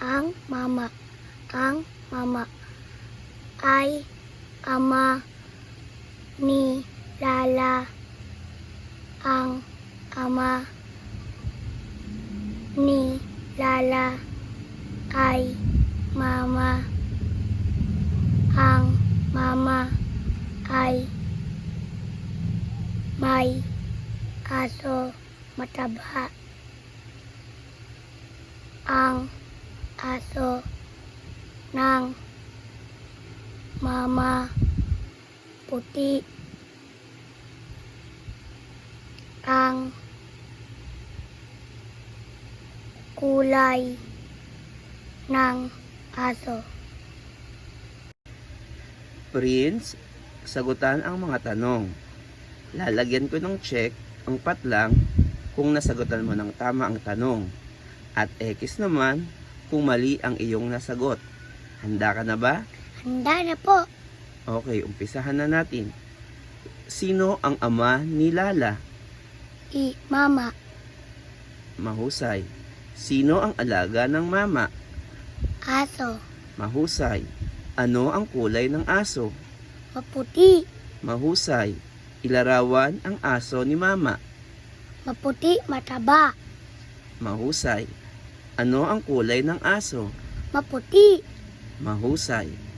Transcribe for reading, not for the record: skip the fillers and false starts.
Ang mama. Ang mama ay ama ni Lala. Ang ama ni Lala ay mama. Ang mama ay may aso mataba. Ang aso ng mama puti. Ang kulay ng aso. Prince, sagutan ang mga tanong. Lalagyan ko ng check ang patlang kung nasagutan mo ng tama ang tanong. At X naman kung mali ang iyong nasagot. Handa ka na ba? Handa na po. Okay, umpisahan na natin. Sino ang ama ni Lala? Mama. Mahusay. Sino ang alaga ng mama? Aso. Mahusay. Ano ang kulay ng aso? Maputi. Mahusay. Ilarawan ang aso ni mama. Maputi mataba. Mahusay. Ano ang kulay ng aso? Maputi. Mahusay.